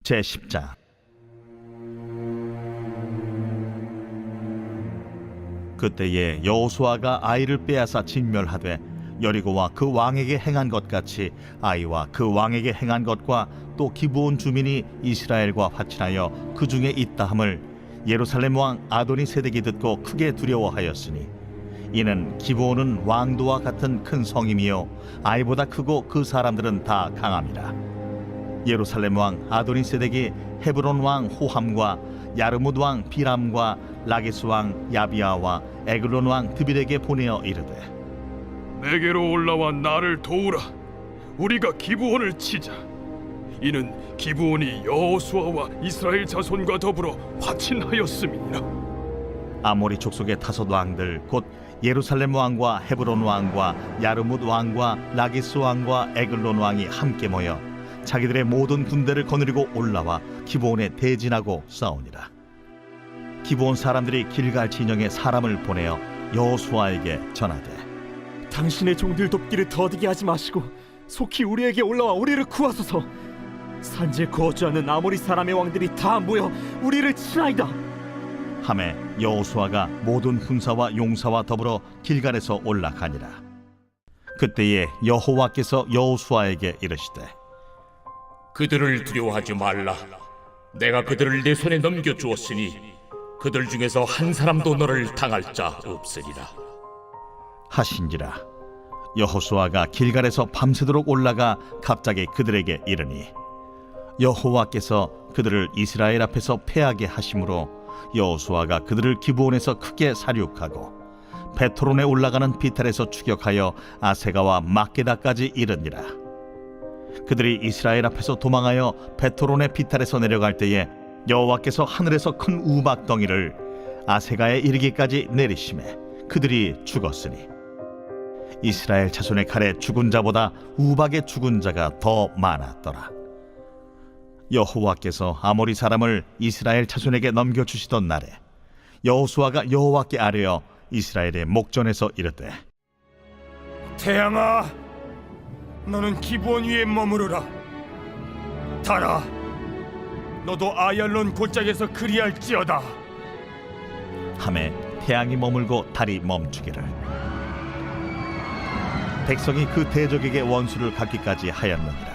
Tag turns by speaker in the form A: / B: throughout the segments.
A: 제10장. 그때에 여호수아가 아이를 빼앗아 진멸하되 여리고와 그 왕에게 행한 것 같이 아이와 그 왕에게 행한 것과 또 기브온 주민이 이스라엘과 화친하여 그 중에 있다 함을 예루살렘 왕 아도니세덱이 듣고 크게 두려워하였으니 이는 기브온은 왕도와 같은 큰 성임이요 아이보다 크고 그 사람들은 다 강함이라. 예루살렘 왕 아도니세덱이 헤브론 왕 호함과 야르뭇 왕 비람과 라기스 왕 야비아와 에글론 왕 드빌에게 보내어 이르되,
B: 내게로 올라와 나를 도우라. 우리가 기브온을 치자. 이는 기브온이 여호수아와 이스라엘 자손과 더불어 화친하였음이니라.
A: 아모리 족속의 다섯 왕들 곧 예루살렘 왕과 헤브론 왕과 야르뭇 왕과 라기스 왕과 에글론 왕이 함께 모여 자기들의 모든 군대를 거느리고 올라와 기브온에 대진하고 싸우니라. 기브온 사람들이 길갈 진영에 사람을 보내어 여호수아에게 전하되,
C: 당신의 종들 돕기를 더디게 하지 마시고 속히 우리에게 올라와 우리를 구하소서. 산지에 거주하는 아모리 사람의 왕들이 다 모여 우리를 치나이다.
A: 하매 여호수아가 모든 군사와 용사와 더불어 길갈에서 올라가니라. 그때에 여호와께서 여호수아에게 이르시되,
D: 그들을 두려워하지 말라. 내가 그들을 내 손에 넘겨주었으니 그들 중에서 한 사람도 너를 당할 자 없으리라
A: 하신지라. 여호수아가 길갈에서 밤새도록 올라가 갑자기 그들에게 이르니 여호와께서 그들을 이스라엘 앞에서 패하게 하심으로 여호수아가 그들을 기브온에서 크게 사륙하고 베토론에 올라가는 비탈에서 추격하여 아세가와 막게다까지 이르니라. 그들이 이스라엘 앞에서 도망하여 베토론의 비탈에서 내려갈 때에 여호와께서 하늘에서 큰 우박덩이를 아세가에 이르기까지 내리심에 그들이 죽었으니 이스라엘 자손의 칼에 죽은 자보다 우박에 죽은 자가 더 많았더라. 여호와께서 아모리 사람을 이스라엘 자손에게 넘겨주시던 날에 여호수아가 여호와께 아뢰어 이스라엘의 목전에서 이르되,
E: 태양아, 너는 기브온 위에 머무르라. 달아, 너도 아얄론 골짜기에서 그리할지어다.
A: 하매 태양이 머물고 달이 멈추기를. 백성이 그 대적에게 원수를 갚기까지 하였느니라.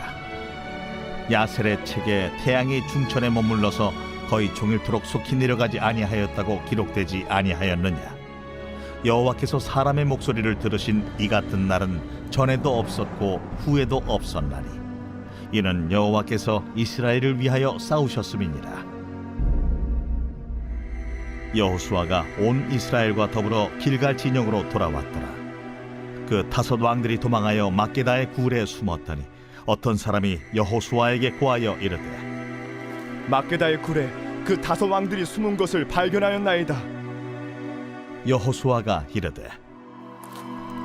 A: 야셀의 책에 태양이 중천에 머물러서 거의 종일토록 속히 내려가지 아니하였다고 기록되지 아니하였느냐. 여호와께서 사람의 목소리를 들으신 이 같은 날은 전에도 없었고 후에도 없었나니 이는 여호와께서 이스라엘을 위하여 싸우셨음이니라. 여호수아가 온 이스라엘과 더불어 길갈 진영으로 돌아왔더라. 그 다섯 왕들이 도망하여 막게다의 굴에 숨었더니 어떤 사람이 여호수아에게 고하여 이르되,
C: 막게다의 굴에 그 다섯 왕들이 숨은 것을 발견하였나이다.
A: 여호수아가 이르되,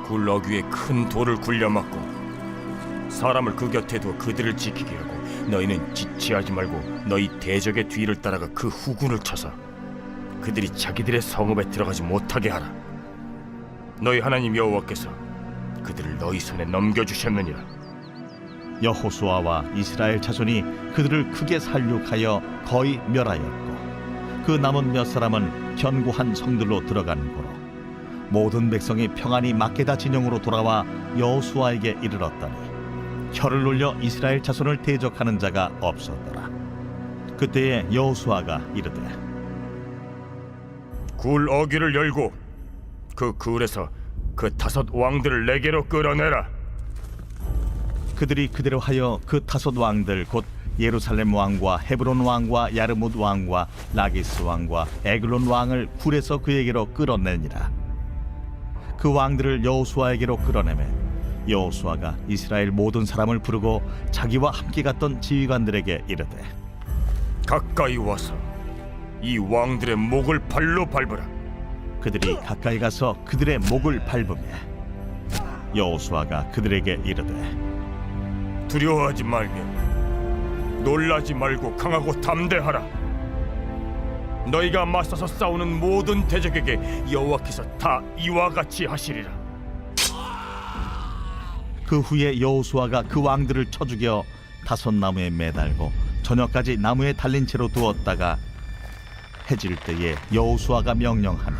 E: 굴럭 위에 큰 돌을 굴려막고 사람을 그 곁에 두어 그들을 지키게 하고 너희는 지체하지 말고 너희 대적의 뒤를 따라가 그 후군을 쳐서 그들이 자기들의 성읍에 들어가지 못하게 하라. 너희 하나님 여호와께서 그들을 너희 손에 넘겨주셨느니라.
A: 여호수아와 이스라엘 자손이 그들을 크게 살육하여 거의 멸하였고 그 남은 몇 사람은 견고한 성들로 들어간 고로 모든 백성이 평안히 막게다 진영으로 돌아와 여호수아에게 이르렀더니 혀를 놀려 이스라엘 자손을 대적하는 자가 없었더라. 그때에 여호수아가 이르되,
E: 굴 어귀를 열고 그 굴에서 그 다섯 왕들을 내게로 끌어내라.
A: 그들이 그대로 하여 그 다섯 왕들 곧 예루살렘 왕과 헤브론 왕과 야르뭇 왕과 라기스 왕과 에글론 왕을 굴에서 그에게로 끌어내니라. 그 왕들을 여호수아에게로 끌어내매 여호수아가 이스라엘 모든 사람을 부르고 자기와 함께 갔던 지휘관들에게 이르되,
E: 가까이 와서 이 왕들의 목을 발로 밟으라.
A: 그들이 가까이 가서 그들의 목을 밟으며 여호수아가 그들에게 이르되,
E: 두려워하지 말며 놀라지 말고 강하고 담대하라. 너희가 맞서서 싸우는 모든 대적에게 여호와께서 다 이와 같이 하시리라.
A: 그 후에 여호수아가 그 왕들을 쳐 죽여 다섯 나무에 매달고 저녁까지 나무에 달린 채로 두었다가 해질 때에 여호수아가 명령하며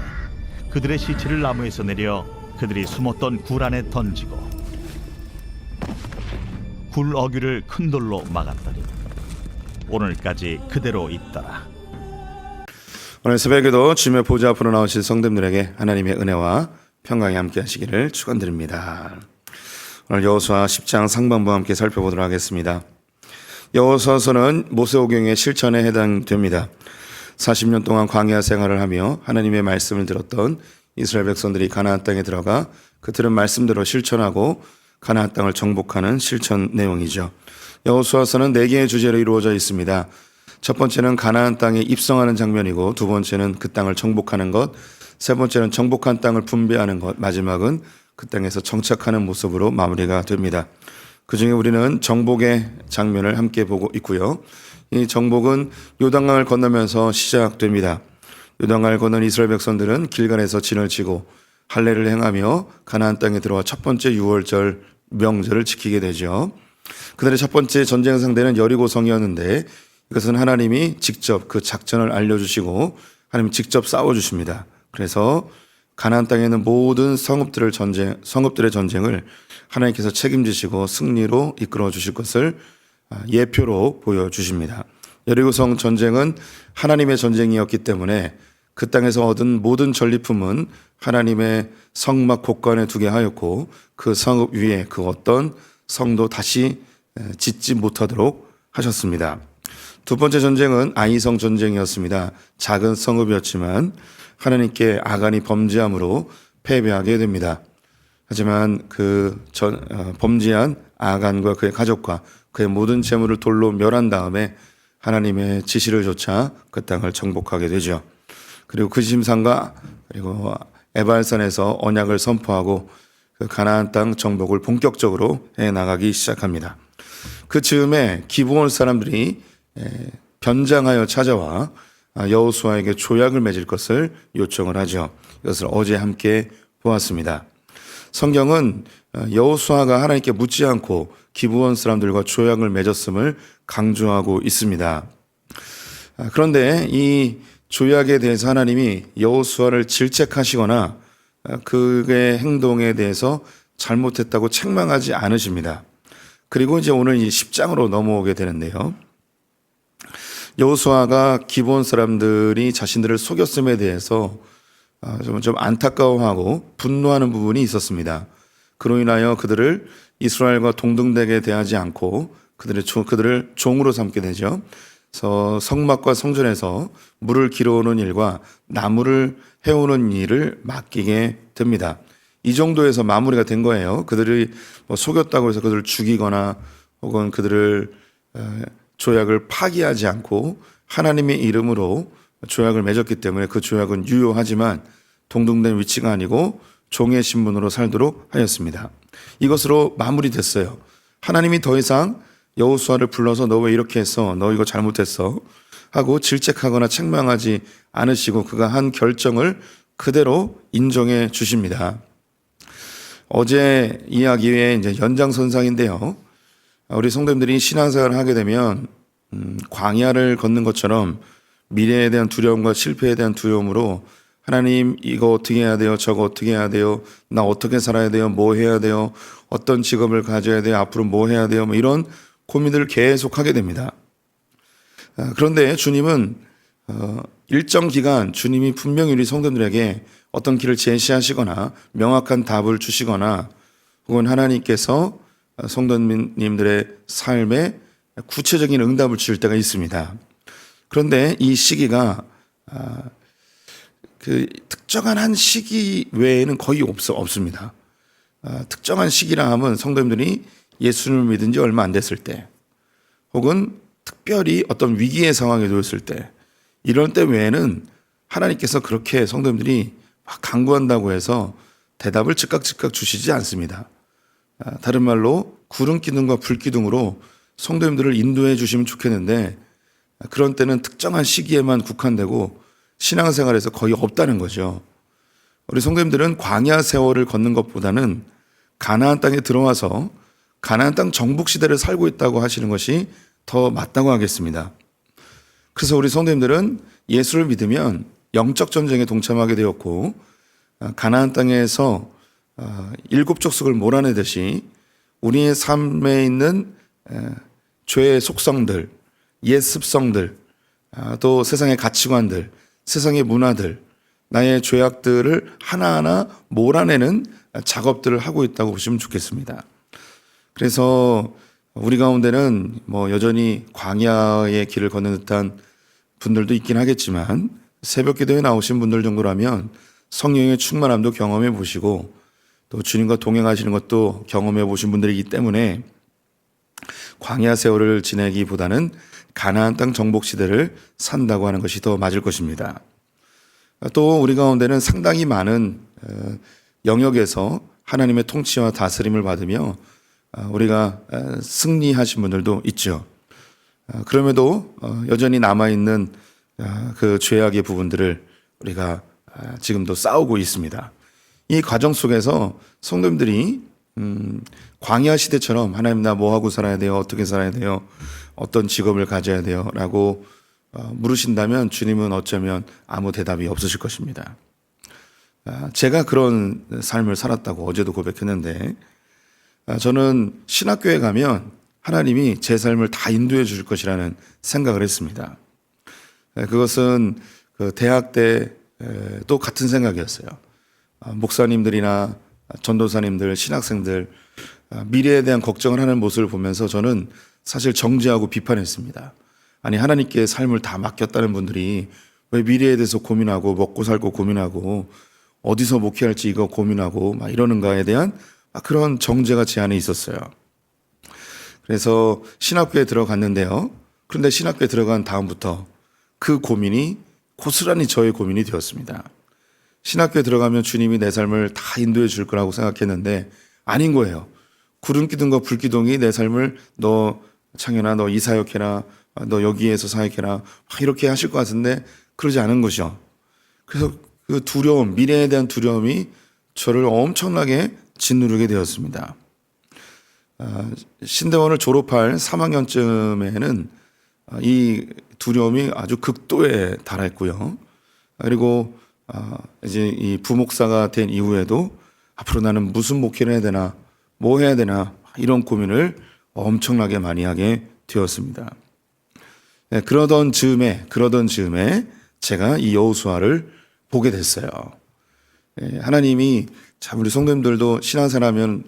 A: 그들의 시체를 나무에서 내려 그들이 숨었던 굴 안에 던지고 굴 어귀를 큰 돌로 막았더니 오늘까지 그대로 있더라.
F: 오늘 새벽에도 주님의 보좌 앞으로 나오신 성도님들에게 하나님의 은혜와 평강이 함께 하시기를 축원드립니다. 오늘 여호수아 10장 상반부 함께 살펴보도록 하겠습니다. 여호수아서는 모세오경의 실천에 해당됩니다. 40년 동안 광야 생활을 하며 하나님의 말씀을 들었던 이스라엘 백성들이 가나안 땅에 들어가 그 들은 말씀대로 실천하고 가나안 땅을 정복하는 실천 내용이죠. 여호수아서는 4개의 주제로 이루어져 있습니다. 첫 번째는 가나안 땅에 입성하는 장면이고, 두 번째는 그 땅을 정복하는 것, 세 번째는 정복한 땅을 분배하는 것, 마지막은 그 땅에서 정착하는 모습으로 마무리가 됩니다. 그 중에 우리는 정복의 장면을 함께 보고 있고요. 이 정복은 요단강을 건너면서 시작됩니다. 요단강을 건넌 이스라엘 백성들은 길갈에서 진을 치고 할례를 행하며 가나안 땅에 들어와 첫 번째 유월절 명절을 지키게 되죠. 그들의 첫 번째 전쟁 상대는 여리고성이었는데 이것은 하나님이 직접 그 작전을 알려주시고 하나님이 직접 싸워주십니다. 그래서 가나안 땅에 있는 모든 성읍들의 전쟁을 하나님께서 책임지시고 승리로 이끌어 주실 것을 예표로 보여주십니다. 여리고성 전쟁은 하나님의 전쟁이었기 때문에 그 땅에서 얻은 모든 전리품은 하나님의 성막 곳간에 두게 하였고, 그 성읍 위에 그 어떤 성도 다시 짓지 못하도록 하셨습니다. 두 번째 전쟁은 아이성 전쟁이었습니다. 작은 성읍이었지만 하나님께 아간이 범죄함으로 패배하게 됩니다. 하지만 범죄한 아간과 그의 가족과 그의 모든 재물을 돌로 멸한 다음에 하나님의 지시를 좇아 그 땅을 정복하게 되죠. 그리고 그 심산과 그리고 에발산에서 언약을 선포하고 그 가나안 땅 정복을 본격적으로 해 나가기 시작합니다. 그 즈음에 기브온 사람들이 변장하여 찾아와 여호수아에게 조약을 맺을 것을 요청을 하죠. 이것을 어제 함께 보았습니다. 성경은 여호수아가 하나님께 묻지 않고 기브온 사람들과 조약을 맺었음을 강조하고 있습니다. 그런데 이 조약에 대해서 하나님이 여호수아를 질책하시거나 그의 행동에 대해서 잘못했다고 책망하지 않으십니다. 그리고 이제 오늘 이 10장으로 넘어오게 되는데요. 여호수아가 기브온 사람들이 자신들을 속였음에 대해서 좀 안타까워하고 분노하는 부분이 있었습니다. 그로 인하여 그들을 이스라엘과 동등되게 대하지 않고 그들을 종으로 삼게 되죠. 그래서 성막과 성전에서 물을 길어오는 일과 나무를 해오는 일을 맡기게 됩니다. 이 정도에서 마무리가 된 거예요. 그들이 속였다고 해서 그들을 죽이거나 혹은 그들을 조약을 파기하지 않고 하나님의 이름으로 조약을 맺었기 때문에 그 조약은 유효하지만 동등된 위치가 아니고 종의 신분으로 살도록 하였습니다. 이것으로 마무리됐어요. 하나님이 더 이상 여호수아를 불러서 너 왜 이렇게 했어? 너 이거 잘못했어? 하고 질책하거나 책망하지 않으시고 그가 한 결정을 그대로 인정해 주십니다. 어제 이야기의 이제 연장선상인데요. 우리 성도님들이 신앙생활을 하게 되면 광야를 걷는 것처럼 미래에 대한 두려움과 실패에 대한 두려움으로 하나님 이거 어떻게 해야 돼요? 저거 어떻게 해야 돼요? 나 어떻게 살아야 돼요? 뭐 해야 돼요? 어떤 직업을 가져야 돼요? 앞으로 뭐 해야 돼요? 뭐 이런 고민들을 계속 하게 됩니다. 그런데 주님은 일정 기간 주님이 분명히 우리 성도들에게 어떤 길을 제시하시거나 명확한 답을 주시거나 혹은 하나님께서 성도님들의 삶에 구체적인 응답을 주실 때가 있습니다. 그런데 이 시기가 그 특정한 한 시기 외에는 거의 없습니다. 특정한 시기라 하면 성도님들이 예수님을 믿은 지 얼마 안 됐을 때 혹은 특별히 어떤 위기의 상황에 놓였을 때 이런 때 외에는 하나님께서 그렇게 성도님들이 막 강구한다고 해서 대답을 즉각 주시지 않습니다. 다른 말로 구름 기둥과 불 기둥으로 성도님들을 인도해 주시면 좋겠는데 그런 때는 특정한 시기에만 국한되고 신앙생활에서 거의 없다는 거죠. 우리 성도님들은 광야 세월을 걷는 것보다는 가나안 땅에 들어와서 가나안 땅 정복 시대를 살고 있다고 하시는 것이 더 맞다고 하겠습니다. 그래서 우리 성도님들은 예수를 믿으면 영적 전쟁에 동참하게 되었고 가나안 땅에서 일곱 족속을 몰아내듯이 우리의 삶에 있는 죄의 속성들, 옛 습성들, 또 세상의 가치관들, 세상의 문화들, 나의 죄악들을 하나하나 몰아내는 작업들을 하고 있다고 보시면 좋겠습니다. 그래서 우리 가운데는 뭐 여전히 광야의 길을 걷는 듯한 분들도 있긴 하겠지만 새벽 기도에 나오신 분들 정도라면 성령의 충만함도 경험해 보시고 또 주님과 동행하시는 것도 경험해 보신 분들이기 때문에 광야 세월을 지내기보다는 가나안 땅 정복 시대를 산다고 하는 것이 더 맞을 것입니다. 또 우리 가운데는 상당히 많은 영역에서 하나님의 통치와 다스림을 받으며 우리가 승리하신 분들도 있죠. 그럼에도 여전히 남아있는 그 죄악의 부분들을 우리가 지금도 싸우고 있습니다. 이 과정 속에서 성도님들이 광야 시대처럼 하나님 나 뭐하고 살아야 돼요? 어떻게 살아야 돼요? 어떤 직업을 가져야 돼요? 라고 물으신다면 주님은 어쩌면 아무 대답이 없으실 것입니다. 제가 그런 삶을 살았다고 어제도 고백했는데 저는 신학교에 가면 하나님이 제 삶을 다 인도해 주실 것이라는 생각을 했습니다. 그것은 그 대학 때도 같은 생각이었어요. 목사님들이나 전도사님들, 신학생들 미래에 대한 걱정을 하는 모습을 보면서 저는 사실 정죄하고 비판했습니다. 아니 하나님께 삶을 다 맡겼다는 분들이 왜 미래에 대해서 고민하고 먹고 살고 고민하고 어디서 목회할지 이거 고민하고 막 이러는가에 대한 그런 정죄가 제 안에 있었어요. 그래서 신학교에 들어갔는데요. 그런데 신학교에 들어간 다음부터 그 고민이 고스란히 저의 고민이 되었습니다. 신학교에 들어가면 주님이 내 삶을 다 인도해 줄 거라고 생각했는데 아닌 거예요. 구름기둥과 불기둥이 내 삶을 너 창현아 너 이 사역해라 너 여기에서 사역해라 이렇게 하실 것 같은데 그러지 않은 것이죠. 그래서 그 두려움, 미래에 대한 두려움이 저를 엄청나게 짓누르게 되었습니다. 신대원을 졸업할 3학년쯤에는 이 두려움이 아주 극도에 달했고요. 그리고 이제 이 부목사가 된 이후에도 앞으로 나는 무슨 목회를 해야 되나, 뭐 해야 되나 이런 고민을 엄청나게 많이 하게 되었습니다. 그러던 즈음에 제가 이 여호수아를 보게 됐어요. 하나님이 참 우리 성도님들도 신앙생활하면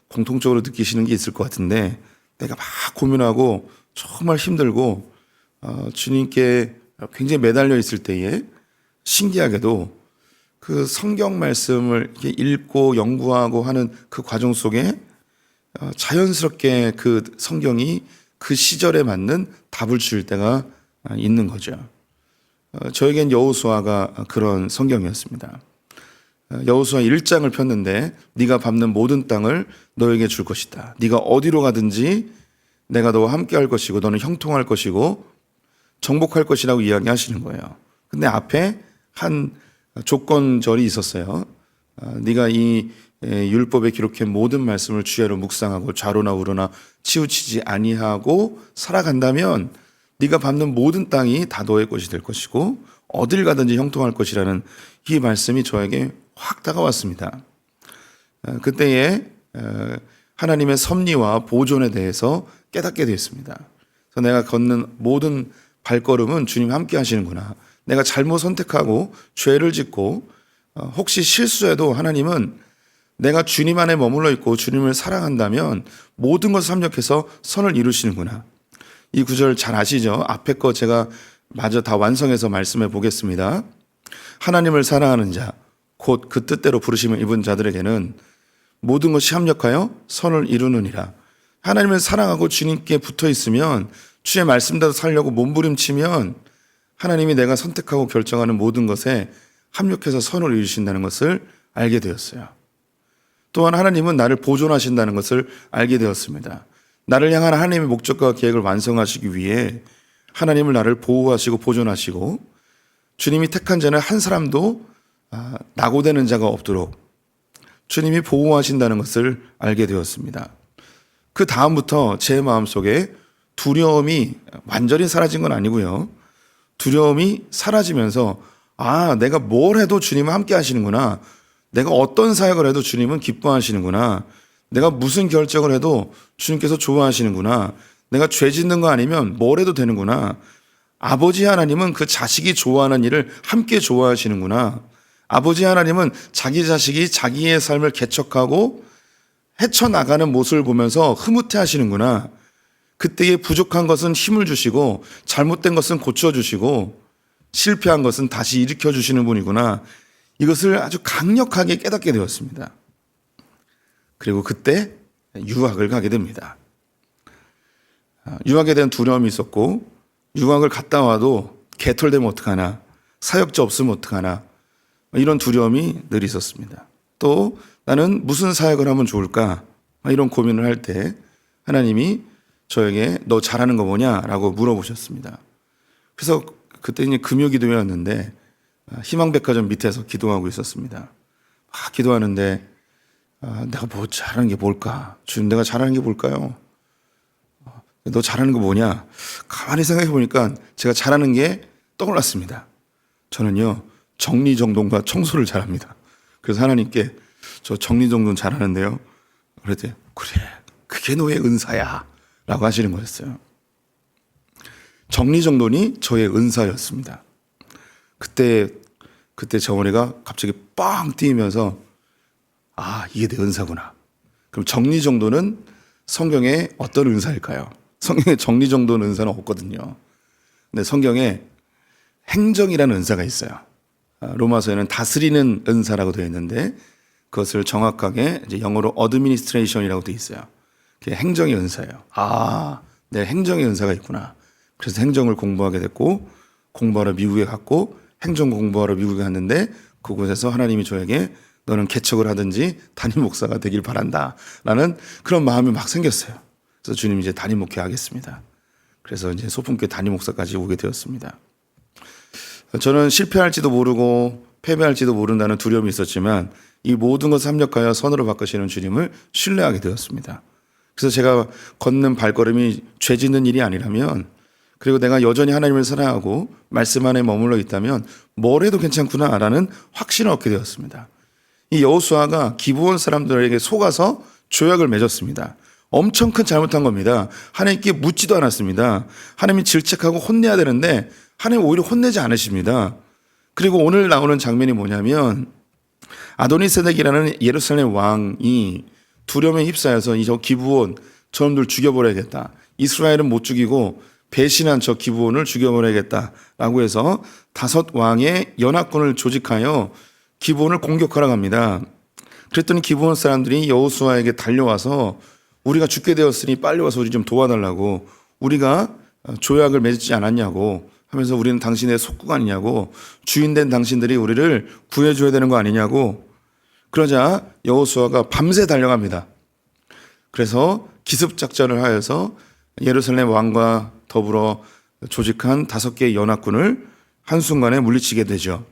F: 공통적으로 느끼시는 게 있을 것 같은데 내가 막 고민하고 정말 힘들고 주님께 굉장히 매달려 있을 때에 신기하게도 그 성경 말씀을 이렇게 읽고 연구하고 하는 그 과정 속에 자연스럽게 그 성경이 그 시절에 맞는 답을 줄 때가 있는 거죠. 저에겐 여호수아가 그런 성경이었습니다. 여호수아 1장을 폈는데 네가 밟는 모든 땅을 너에게 줄 것이다. 네가 어디로 가든지 내가 너와 함께 할 것이고 너는 형통할 것이고 정복할 것이라고 이야기하시는 거예요. 근데 앞에 한 조건절이 있었어요. 네가 이 율법에 기록한 모든 말씀을 주야로 묵상하고 좌로나 우로나 치우치지 아니하고 살아간다면 네가 밟는 모든 땅이 다 너의 것이 될 것이고 어딜 가든지 형통할 것이라는 이 말씀이 저에게 확 다가왔습니다. 그때에 하나님의 섭리와 보존에 대해서 깨닫게 되었습니다. 그래서 내가 걷는 모든 발걸음은 주님 함께 하시는구나. 내가 잘못 선택하고 죄를 짓고 혹시 실수해도 하나님은 내가 주님 안에 머물러 있고 주님을 사랑한다면 모든 것을 합력해서 선을 이루시는구나. 이 구절 잘 아시죠? 앞에 거 제가 마저 다 완성해서 말씀해 보겠습니다. 하나님을 사랑하는 자, 곧 그 뜻대로 부르심을 입은 자들에게는 모든 것이 합력하여 선을 이루느니라. 하나님을 사랑하고 주님께 붙어 있으면 주의 말씀대로 살려고 몸부림치면 하나님이 내가 선택하고 결정하는 모든 것에 합력해서 선을 이루신다는 것을 알게 되었어요. 또한 하나님은 나를 보존하신다는 것을 알게 되었습니다. 나를 향한 하나님의 목적과 계획을 완성하시기 위해 하나님을 나를 보호하시고 보존하시고 주님이 택한 자는 한 사람도 낙오되는 자가 없도록 주님이 보호하신다는 것을 알게 되었습니다. 그 다음부터 제 마음속에 두려움이 완전히 사라진 건 아니고요. 두려움이 사라지면서 내가 뭘 해도 주님은 함께 하시는구나. 내가 어떤 사역을 해도 주님은 기뻐하시는구나. 내가 무슨 결정을 해도 주님께서 좋아하시는구나. 내가 죄 짓는 거 아니면 뭘 해도 되는구나. 아버지 하나님은 그 자식이 좋아하는 일을 함께 좋아하시는구나. 아버지 하나님은 자기 자식이 자기의 삶을 개척하고 헤쳐나가는 모습을 보면서 흐뭇해 하시는구나. 그때에 부족한 것은 힘을 주시고 잘못된 것은 고쳐주시고 실패한 것은 다시 일으켜 주시는 분이구나. 이것을 아주 강력하게 깨닫게 되었습니다. 그리고 그때 유학을 가게 됩니다. 유학에 대한 두려움이 있었고 유학을 갔다 와도 개털되면 어떡하나, 사역자 없으면 어떡하나, 이런 두려움이 늘 있었습니다. 또 나는 무슨 사역을 하면 좋을까, 이런 고민을 할 때 하나님이 저에게 너 잘하는 거 뭐냐라고 물어보셨습니다. 그래서 그때 이제 금요기도회였는데 희망백화점 밑에서 기도하고 있었습니다. 기도하는데 내가 뭐 잘하는 게 뭘까? 주님, 내가 잘하는 게 뭘까요? 너 잘하는 거 뭐냐? 가만히 생각해 보니까 제가 잘하는 게 떠올랐습니다. 저는요, 정리정돈과 청소를 잘합니다. 그래서 하나님께 저 정리정돈 잘하는데요. 그랬더니 그래, 그게 너의 은사야 라고 하시는 거였어요. 정리정돈이 저의 은사였습니다. 그때 정원이가 갑자기 빵 뛰면서 이게 내 은사구나. 그럼 정리정돈은 성경에 어떤 은사일까요? 성경에 정리정돈 은사는 없거든요. 근데 성경에 행정이라는 은사가 있어요. 로마서에는 다스리는 은사라고 되어 있는데 그것을 정확하게 이제 영어로 어드미니스트레이션이라고 되어 있어요. 그게 행정의 은사예요. 내 행정의 은사가 있구나. 그래서 행정을 공부하게 됐고 공부하러 미국에 갔고 행정 공부하러 미국에 갔는데 그곳에서 하나님이 저에게 너는 개척을 하든지 담임 목사가 되길 바란다 라는 그런 마음이 막 생겼어요. 그래서 주님 이제 담임 목회 하겠습니다. 그래서 이제 소품교회 담임 목사까지 오게 되었습니다. 저는 실패할지도 모르고 패배할지도 모른다는 두려움이 있었지만 이 모든 것을 합력하여 선으로 바꾸시는 주님을 신뢰하게 되었습니다. 그래서 제가 걷는 발걸음이 죄 짓는 일이 아니라면, 그리고 내가 여전히 하나님을 사랑하고 말씀 안에 머물러 있다면 뭘 해도 괜찮구나라는 확신을 얻게 되었습니다. 이 여호수아가 기브온 사람들에게 속아서 조약을 맺었습니다. 엄청 큰 잘못한 겁니다. 하나님께 묻지도 않았습니다. 하나님이 질책하고 혼내야 되는데 하나님 오히려 혼내지 않으십니다. 그리고 오늘 나오는 장면이 뭐냐면 아도니세덱이라는 예루살렘 왕이 두려움에 휩싸여서 저 기브온 저놈들 죽여버려야겠다. 이스라엘은 못 죽이고 배신한 저 기브온을 죽여버려야겠다라고 해서 5 왕의 연합군을 조직하여 기브온을 공격하러 갑니다. 그랬더니 기브온 사람들이 여호수아에게 달려와서 우리가 죽게 되었으니 빨리 와서 우리 좀 도와달라고, 우리가 조약을 맺지 않았냐고 하면서 우리는 당신의 속국 아니냐고, 주인된 당신들이 우리를 구해줘야 되는 거 아니냐고. 그러자 여호수아가 밤새 달려갑니다. 그래서 기습작전을 하여서 예루살렘 왕과 더불어 조직한 5개의 연합군을 한순간에 물리치게 되죠.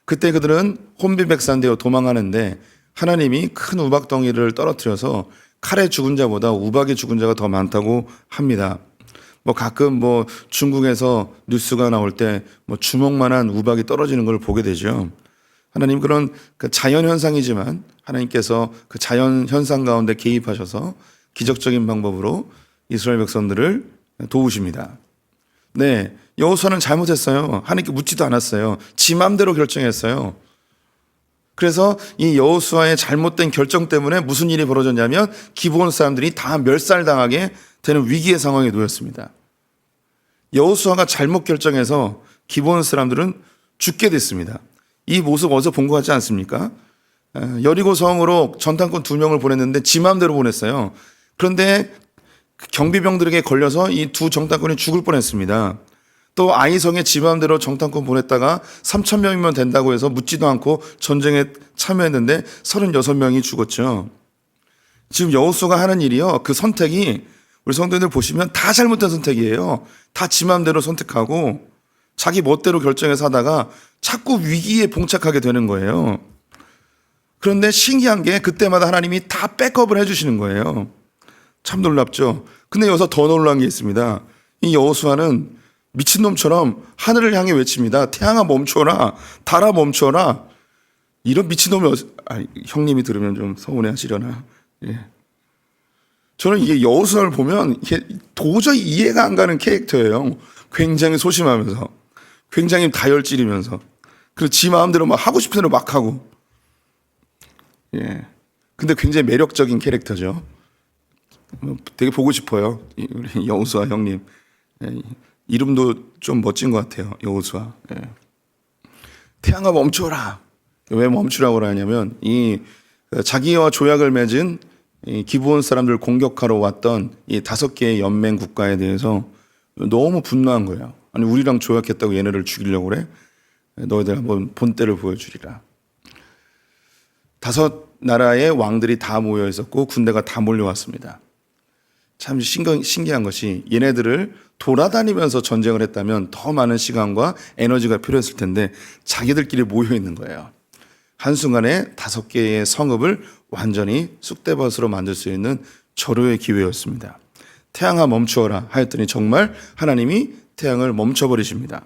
F: 그때 그들은 혼비백산되어 도망하는데 하나님이 큰 우박덩이를 떨어뜨려서 칼에 죽은 자보다 우박에 죽은 자가 더 많다고 합니다. 가끔 중국에서 뉴스가 나올 때 주먹만한 우박이 떨어지는 걸 보게 되죠. 하나님 그런 자연 현상이지만 하나님께서 그 자연 현상 가운데 개입하셔서 기적적인 방법으로 이스라엘 백성들을 도우십니다. 네, 여호수아는 잘못했어요. 하나님께 묻지도 않았어요. 지 맘대로 결정했어요. 그래서 이 여호수아의 잘못된 결정 때문에 무슨 일이 벌어졌냐면 기브온 사람들이 다 멸살당하게 되는 위기의 상황에 놓였습니다. 여호수아가 잘못 결정해서 기브온 사람들은 죽게 됐습니다. 이 모습 어디서 본 것 같지 않습니까? 여리고 성으로 전탄꾼 2명을 보냈는데 지 마음대로 보냈어요. 그런데 경비병들에게 걸려서 이 2 정탐꾼이 죽을 뻔했습니다. 또 아이성에 지 마음대로 정탐꾼 보냈다가 3,000명이면 된다고 해서 묻지도 않고 전쟁에 참여했는데 36명이 죽었죠. 지금 여호수아가 하는 일이요, 그 선택이 우리 성도님들 보시면 다 잘못된 선택이에요. 다 지 마음대로 선택하고 자기 멋대로 결정해서 하다가 자꾸 위기에 봉착하게 되는 거예요. 그런데 신기한 게 그때마다 하나님이 다 백업을 해주시는 거예요. 참 놀랍죠. 근데 여기서 더 놀라운 게 있습니다. 이 여호수아는 미친놈처럼 하늘을 향해 외칩니다. 태양아 멈춰라, 달아 멈춰라. 이런 미친놈이 형님이 들으면 좀 서운해하시려나. 예. 저는 이게 여호수아를 보면 이게 도저히 이해가 안 가는 캐릭터예요. 굉장히 소심하면서, 굉장히 다혈질이면서, 그리고 지 마음대로 막 하고 싶은 대로 막 하고. 예. 근데 굉장히 매력적인 캐릭터죠. 되게 보고 싶어요. 우리 여호수아 형님. 예. 이름도 좀 멋진 것 같아요. 여호수아. 예. 태양아 멈춰라. 왜 멈추라고 하냐면 이 자기와 조약을 맺은 이 기브온 사람들 공격하러 왔던 이 5개의 연맹 국가에 대해서 너무 분노한 거예요. 아니 우리랑 조약했다고 얘네를 죽이려고 그래? 너희들 한번 본때를 보여주리라. 5 나라의 왕들이 다 모여 있었고 군대가 다 몰려왔습니다. 참 신기한 것이 얘네들을 돌아다니면서 전쟁을 했다면 더 많은 시간과 에너지가 필요했을 텐데 자기들끼리 모여 있는 거예요. 한순간에 5개의 성읍을 완전히 쑥대밭으로 만들 수 있는 절호의 기회였습니다. 태양아 멈추어라 하였더니 정말 하나님이 태양을 멈춰버리십니다.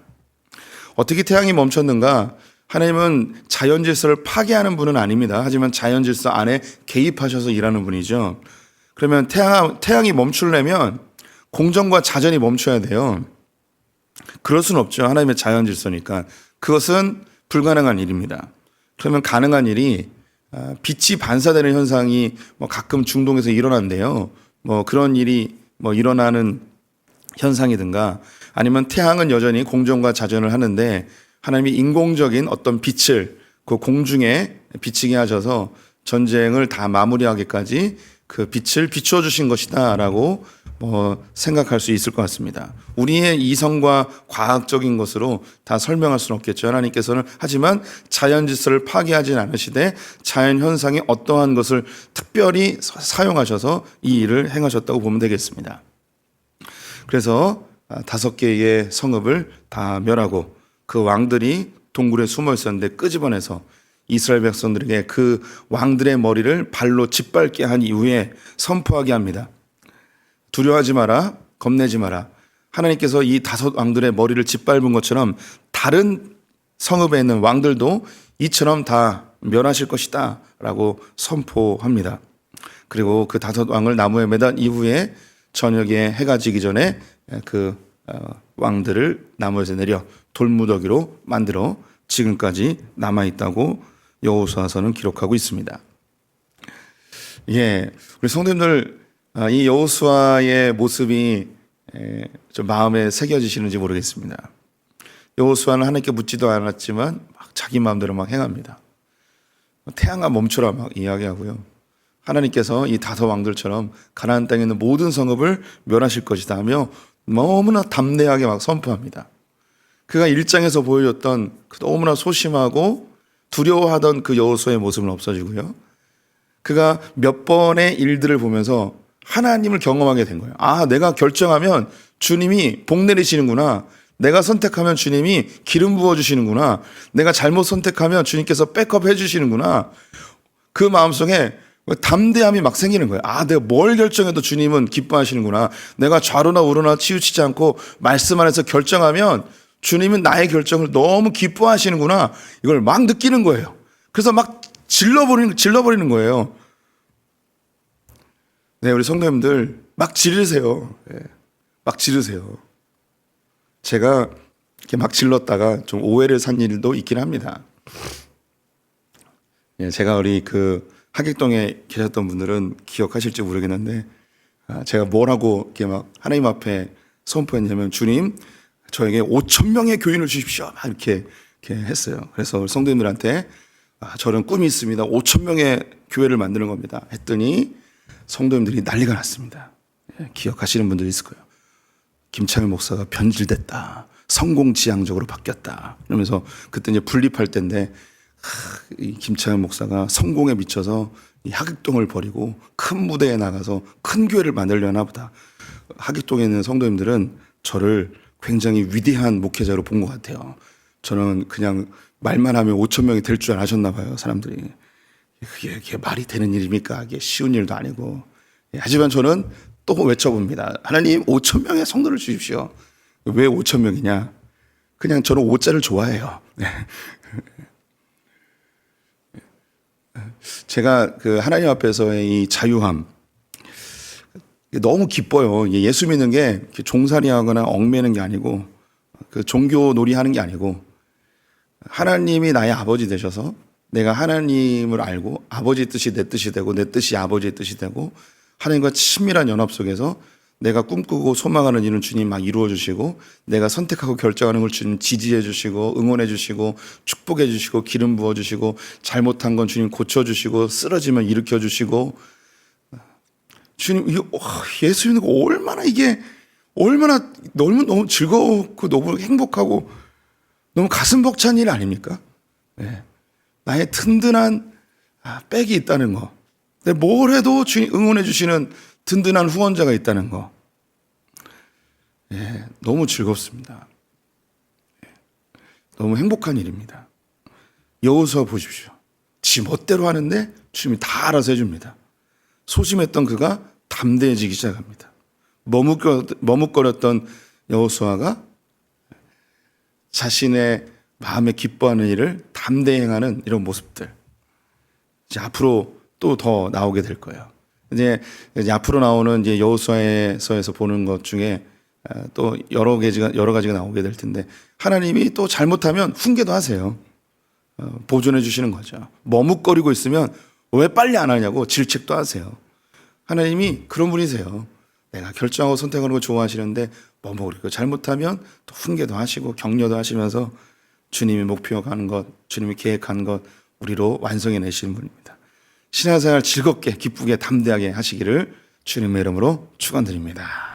F: 어떻게 태양이 멈췄는가? 하나님은 자연 질서를 파괴하는 분은 아닙니다. 하지만 자연 질서 안에 개입하셔서 일하는 분이죠. 그러면 태양이 멈추려면 공정과 자전이 멈춰야 돼요. 그럴 수는 없죠. 하나님의 자연 질서니까. 그것은 불가능한 일입니다. 그러면 가능한 일이 빛이 반사되는 현상이 가끔 중동에서 일어난대요. 그런 일이 일어나는 현상이든가 아니면 태양은 여전히 공정과 자전을 하는데 하나님이 인공적인 어떤 빛을 그 공중에 비치게 하셔서 전쟁을 다 마무리하기까지 그 빛을 비추어 주신 것이다라고 생각할 수 있을 것 같습니다. 우리의 이성과 과학적인 것으로 다 설명할 수는 없겠죠. 하나님께서는 하지만 자연 질서를 파괴하진 않으시되 자연 현상의 어떠한 것을 특별히 사용하셔서 이 일을 행하셨다고 보면 되겠습니다. 그래서 5개의 성읍을 다 멸하고 그 왕들이 동굴에 숨어 있었는데 끄집어내서 이스라엘 백성들에게 그 왕들의 머리를 발로 짓밟게 한 이후에 선포하게 합니다. 두려워하지 마라, 겁내지 마라. 하나님께서 이 5 왕들의 머리를 짓밟은 것처럼 다른 성읍에 있는 왕들도 이처럼 다 멸하실 것이다 라고 선포합니다. 그리고 그 5 왕을 나무에 매단 이후에 저녁에 해가 지기 전에 그 왕들을 나무에서 내려 돌무더기로 만들어 지금까지 남아있다고 여호수아서는 기록하고 있습니다. 예, 우리 성도님들 이 여호수아의 모습이 좀 마음에 새겨지시는지 모르겠습니다. 여호수아는 하나님께 묻지도 않았지만 막 자기 마음대로 막 행합니다. 태양아 멈춰라 막 이야기하고요. 하나님께서 이 5 왕들처럼 가나안 땅에 있는 모든 성읍을 멸하실 것이다 하며 너무나 담대하게 막 선포합니다. 그가 1장에서 보여줬던 너무나 소심하고 두려워하던 그 여호수아의 모습은 없어지고요. 그가 몇 번의 일들을 보면서 하나님을 경험하게 된 거예요. 아, 내가 결정하면 주님이 복 내리시는구나. 내가 선택하면 주님이 기름 부어주시는구나. 내가 잘못 선택하면 주님께서 백업해 주시는구나. 그 마음속에 담대함이 막 생기는 거예요. 아, 내가 뭘 결정해도 주님은 기뻐하시는구나. 내가 좌로나 우로나 치우치지 않고 말씀 안에서 결정하면 주님은 나의 결정을 너무 기뻐하시는구나. 이걸 막 느끼는 거예요. 그래서 막 질러버리는 거예요. 네, 우리 성도님들 막 지르세요. 네, 막 지르세요. 제가 이렇게 막 질렀다가 좀 오해를 산 일도 있긴 합니다. 예, 제가 우리 그 하객동에 계셨던 분들은 기억하실지 모르겠는데 제가 뭐라고 이렇게 막 하나님 앞에 선포했냐면 주님 저에게 5,000명의 교인을 주십시오. 이렇게 했어요. 그래서 성도님들한테 저는 꿈이 있습니다. 5,000명의 교회를 만드는 겁니다. 했더니 성도님들이 난리가 났습니다. 기억하시는 분들이 있을 거예요. 김창일 목사가 변질됐다. 성공지향적으로 바뀌었다. 이러면서 그때 이제 분립할 때인데 이 김창일 목사가 성공에 미쳐서 이 하객동을 버리고 큰 무대에 나가서 큰 교회를 만들려나 보다. 하객동에 있는 성도님들은 저를 굉장히 위대한 목회자로 본 것 같아요. 저는 그냥 말만 하면 5,000명이 될 줄 아셨나 봐요, 사람들이. 그게 말이 되는 일입니까? 이게 쉬운 일도 아니고. 하지만 저는 또 외쳐봅니다. 하나님 5천 명의 성도를 주십시오. 왜 5천 명이냐? 그냥 저는 5자를 좋아해요. 제가 그 하나님 앞에서의 이 자유함 너무 기뻐요. 예수 믿는 게 종살이하거나 얽매는 게 아니고 그 종교 놀이하는 게 아니고 하나님이 나의 아버지 되셔서 내가 하나님을 알고 아버지 뜻이 내 뜻이 되고 내 뜻이 아버지의 뜻이 되고 하나님과 친밀한 연합 속에서 내가 꿈꾸고 소망하는 일은 주님 막 이루어 주시고 내가 선택하고 결정하는 걸 주님 지지해 주시고 응원해 주시고 축복해 주시고 기름 부어 주시고 잘못한 건 주님 고쳐 주시고 쓰러지면 일으켜 주시고 주님 예수 믿는 거 얼마나 너무 즐겁고 너무 행복하고 너무 가슴 벅찬 일 아닙니까? 네. 나의 든든한 백이 있다는 거. 뭘 해도 주님 응원해 주시는 든든한 후원자가 있다는 거. 예, 너무 즐겁습니다. 예, 너무 행복한 일입니다. 여호수아 보십시오. 지 멋대로 하는데 주님이 다 알아서 해줍니다. 소심했던 그가 담대해지기 시작합니다. 머뭇거렸던 여호수아가 자신의 마음에 기뻐하는 일을 담대히 행하는 이런 모습들. 이제 앞으로 또 더 나오게 될 거예요. 이제 앞으로 나오는 이제 여호수아서에서 보는 것 중에 또 여러 가지가 나오게 될 텐데 하나님이 또 잘못하면 훈계도 하세요. 보존해 주시는 거죠. 머뭇거리고 있으면 왜 빨리 안 하냐고 질책도 하세요. 하나님이 그런 분이세요. 내가 결정하고 선택하는 거 좋아하시는데 머뭇거리고 잘못하면 또 훈계도 하시고 격려도 하시면서 주님이 목표하는 것, 주님이 계획한 것 우리로 완성해 내시는 분입니다. 신앙생활 즐겁게 기쁘게 담대하게 하시기를 주님의 이름으로 축원드립니다.